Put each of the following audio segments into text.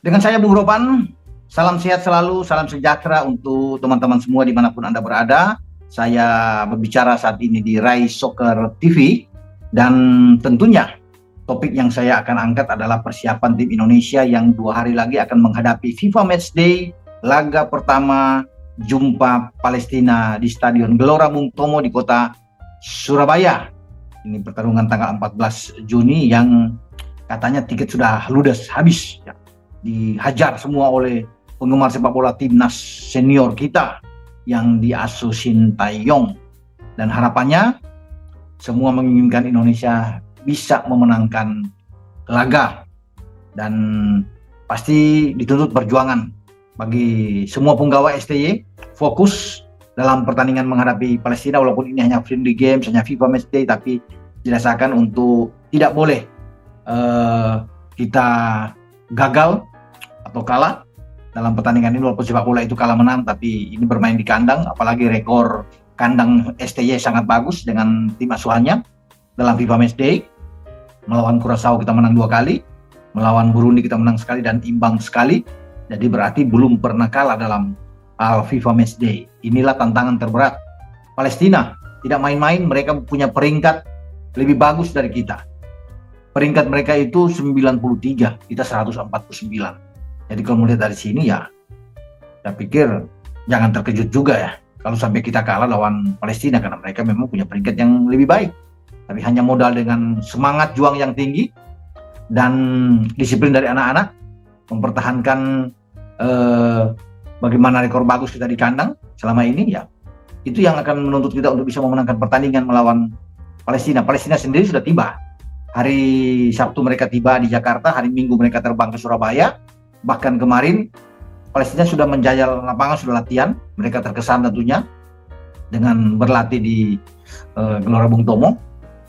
Dengan saya Bung Ropan, salam sehat selalu, salam sejahtera untuk teman-teman semua dimanapun Anda berada. Saya berbicara saat ini di Rai Soccer TV, dan tentunya topik yang saya akan angkat adalah persiapan tim Indonesia yang 2 hari lagi akan menghadapi FIFA Matchday, laga pertama jumpa Palestina di Stadion Gelora Bung Tomo di kota Surabaya. Ini pertarungan tanggal 14 Juni yang katanya tiket sudah ludes, habis ya. Dihajar semua oleh penggemar sepak bola timnas senior kita yang diasuh Shin Tae-yong, dan harapannya semua menginginkan Indonesia bisa memenangkan laga, dan pasti dituntut perjuangan bagi semua penggawa STY fokus dalam pertandingan menghadapi Palestina, walaupun ini hanya friendly games, hanya FIFA Matchday, tapi dirasakan untuk tidak boleh kita gagal atau kalah dalam pertandingan ini. Walaupun sepak bola itu kalah menang, tapi ini bermain di kandang, apalagi rekor kandang STY sangat bagus dengan tim asuhannya dalam FIFA Matchday. Melawan Curaçao kita menang 2 kali, melawan Burundi kita menang sekali dan imbang sekali. Jadi berarti belum pernah kalah dalam FIFA Matchday. Inilah tantangan terberat Palestina. Tidak main-main, mereka punya peringkat lebih bagus dari kita. Peringkat mereka itu 93, kita 149. Jadi kalau melihat dari sini ya, saya pikir jangan terkejut juga ya kalau sampai kita kalah lawan Palestina, karena mereka memang punya peringkat yang lebih baik. Tapi hanya modal dengan semangat juang yang tinggi dan disiplin dari anak-anak, mempertahankan bagaimana rekor bagus kita di kandang selama ini ya, itu yang akan menuntut kita untuk bisa memenangkan pertandingan melawan Palestina. Palestina sendiri sudah tiba. Hari Sabtu mereka tiba di Jakarta, hari Minggu mereka terbang ke Surabaya. Bahkan kemarin Palestina sudah menjajal lapangan, sudah latihan. Mereka terkesan tentunya dengan berlatih di Gelora Bung Tomo,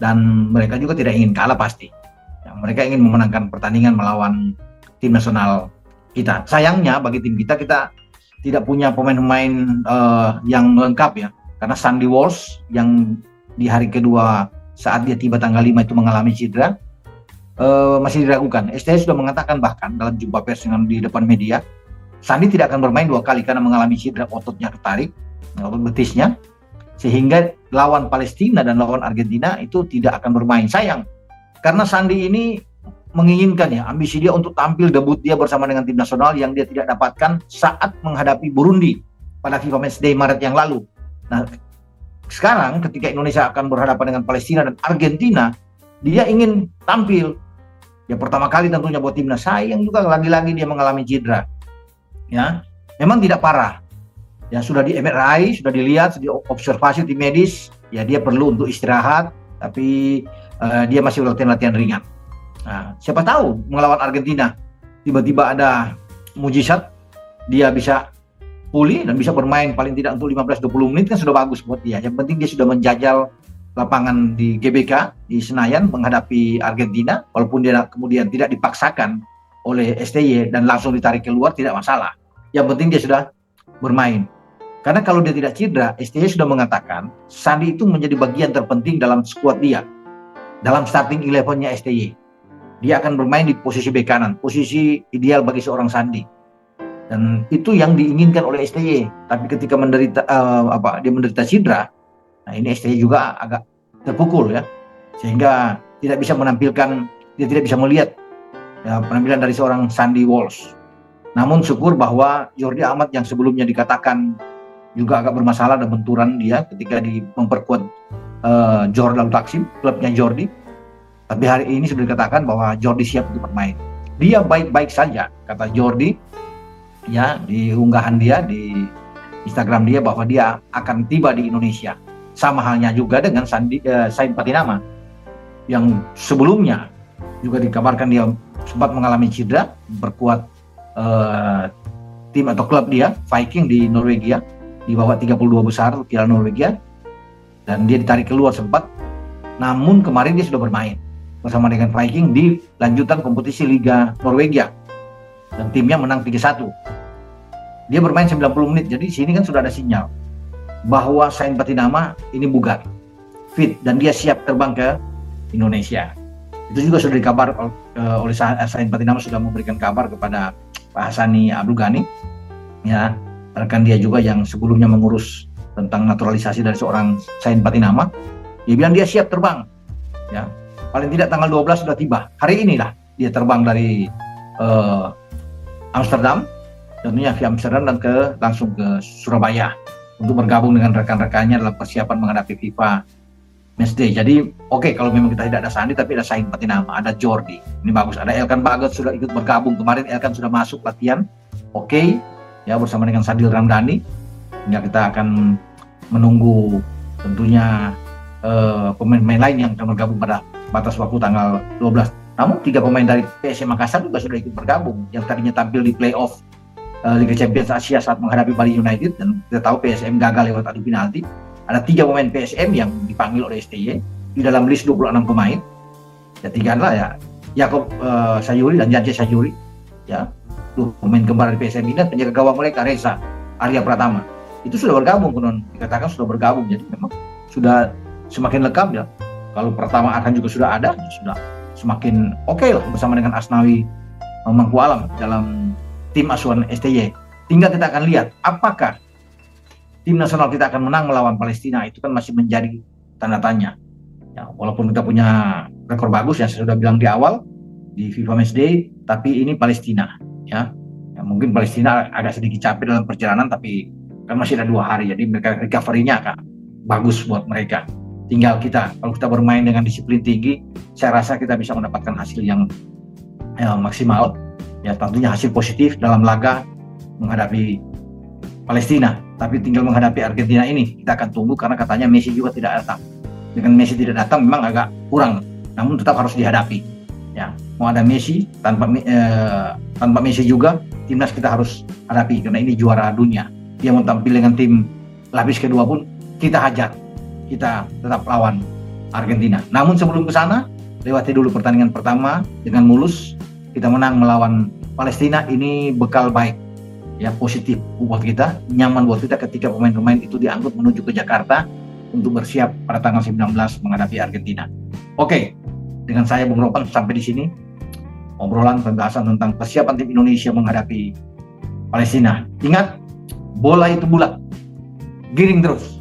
dan mereka juga tidak ingin kalah pasti. Ya, mereka ingin memenangkan pertandingan melawan tim nasional kita. Sayangnya bagi tim kita tidak punya pemain-pemain yang lengkap ya, karena Sandy Walsh yang di hari kedua saat dia tiba tanggal 5 itu mengalami cedera, masih diragukan. STY sudah mengatakan bahkan dalam jumpa pers di depan media, Sandy tidak akan bermain 2 kali karena mengalami cedera ototnya ketarik, otot betisnya, sehingga lawan Palestina dan lawan Argentina itu tidak akan bermain. Sayang, karena Sandy ini menginginkan ya, ambisi dia untuk tampil debut dia bersama dengan tim nasional yang dia tidak dapatkan saat menghadapi Burundi pada FIFA Matchday Maret yang lalu. Nah, sekarang ketika Indonesia akan berhadapan dengan Palestina dan Argentina, dia ingin tampil. Ya pertama kali tentunya buat timnas. Sayang juga lagi-lagi dia mengalami cedera. Ya, memang tidak parah. Ya sudah di MRI, sudah dilihat, sudah diobservasi tim medis. Ya dia perlu untuk istirahat, tapi dia masih latihan-latihan ringan. Nah, siapa tahu melawan Argentina tiba-tiba ada mujizat, dia bisa pulih dan bisa bermain paling tidak untuk 15-20 menit, kan sudah bagus buat dia. Yang penting dia sudah menjajal lapangan di GBK di Senayan menghadapi Argentina, walaupun dia kemudian tidak dipaksakan oleh STY dan langsung ditarik keluar, tidak masalah. Yang penting dia sudah bermain. Karena kalau dia tidak cedera, STY sudah mengatakan Sandy itu menjadi bagian terpenting dalam skuad dia, dalam starting 11-nya STY. Dia akan bermain di posisi bek kanan, posisi ideal bagi seorang Sandy. Dan itu yang diinginkan oleh STY. Tapi ketika dia menderita cedera, nah ini STY juga agak terpukul ya, sehingga tidak bisa menampilkan, dia tidak bisa melihat ya, penampilan dari seorang Sandy Walsh. Namun syukur bahwa Jordi Amat yang sebelumnya dikatakan juga agak bermasalah dan benturan dia ketika memperkuat Jordan Taksim, klubnya Jordi. Tapi hari ini sudah dikatakan bahwa Jordi siap untuk bermain. Dia baik-baik saja, kata Jordi ya di unggahan dia di Instagram dia, bahwa dia akan tiba di Indonesia. Sama halnya juga dengan Said Patinama yang sebelumnya juga dikabarkan dia sempat mengalami cedera, memperkuat tim atau klub dia Viking di Norwegia di bawah 32 besar Piala Norwegia, dan dia ditarik keluar sempat. Namun kemarin dia sudah bermain bersama dengan Viking di lanjutan kompetisi Liga Norwegia dan timnya menang 3-1. Dia bermain 90 menit. Jadi sini kan sudah ada sinyal bahwa Sain Patinama ini bugar, fit, dan dia siap terbang ke Indonesia. Itu juga sudah dikabar oleh Sain Patinama, sudah memberikan kabar kepada Pak Hassani Abdul Ghani, ya, rekan dia juga yang sebelumnya mengurus tentang naturalisasi dari seorang Sain Patinama. Dia bilang dia siap terbang, ya, paling tidak tanggal 12 sudah tiba. Hari inilah dia terbang dari Amsterdam, tentunya via Amsterdam dan langsung ke Surabaya untuk bergabung dengan rekan-rekannya dalam persiapan menghadapi FIFA Matchday. Jadi oke, kalau memang kita tidak ada Sandi tapi ada Sain Patinama, ada Jordi, ini bagus. Ada Elkan Bagot sudah ikut bergabung kemarin, Elkan sudah masuk latihan, oke, ya, bersama dengan Sadil Ramdhani. Hingga kita akan menunggu tentunya pemain-pemain lain yang akan bergabung pada batas waktu tanggal 12. Namun 3 pemain dari PSM Makassar juga sudah ikut bergabung, yang tadinya tampil di playoff Liga Champions Asia saat menghadapi Bali United, dan kita tahu PSM gagal lewat adu penalti. Ada 3 pemain PSM yang dipanggil oleh STY di dalam list 26 pemain. Ya, 3 adalah ya Yakob Sayuri dan Jance Sayuri, ya, 2 pemain kembar dari PSM ini, dan penjaga gawang mereka Reza Arya Pratama itu sudah bergabung, konon dikatakan sudah bergabung. Jadi memang sudah semakin lengkap, ya. Kalau Pratama akan juga sudah ada, ya sudah semakin oke lah bersama dengan Asnawi Mangku Alam dalam tim asuhan STY. Tinggal kita akan lihat apakah tim nasional kita akan menang melawan Palestina. Itu kan masih menjadi tanda tanya. Ya, walaupun kita punya rekor bagus, yang saya sudah bilang di awal di FIFA Matchday, tapi ini Palestina, ya. Ya, mungkin Palestina agak sedikit capek dalam perjalanan, tapi kan masih ada 2 hari, jadi mereka recovery-nya akan bagus buat mereka. Tinggal kita, kalau kita bermain dengan disiplin tinggi, saya rasa kita bisa mendapatkan hasil yang maksimal. Ya, tentunya hasil positif dalam laga menghadapi Palestina. Tapi tinggal menghadapi Argentina ini kita akan tunggu, karena katanya Messi juga tidak datang. Dengan Messi tidak datang memang agak kurang, namun tetap harus dihadapi. Ya, mau ada Messi, tanpa Messi juga timnas kita harus hadapi, karena ini juara dunia. Dia mau tampil dengan tim lapis kedua pun kita hajar, kita tetap lawan Argentina. Namun sebelum ke sana, lewati dulu pertandingan pertama dengan mulus, kita menang melawan Palestina. Ini bekal baik, ya, positif buat kita, nyaman buat kita ketika pemain-pemain itu diangkut menuju ke Jakarta untuk bersiap pada tanggal 19 menghadapi Argentina. Oke, dengan saya Bung Ropan sampai di sini obrolan pembahasan tentang persiapan tim Indonesia menghadapi Palestina. Ingat, bola itu bulat, giring terus.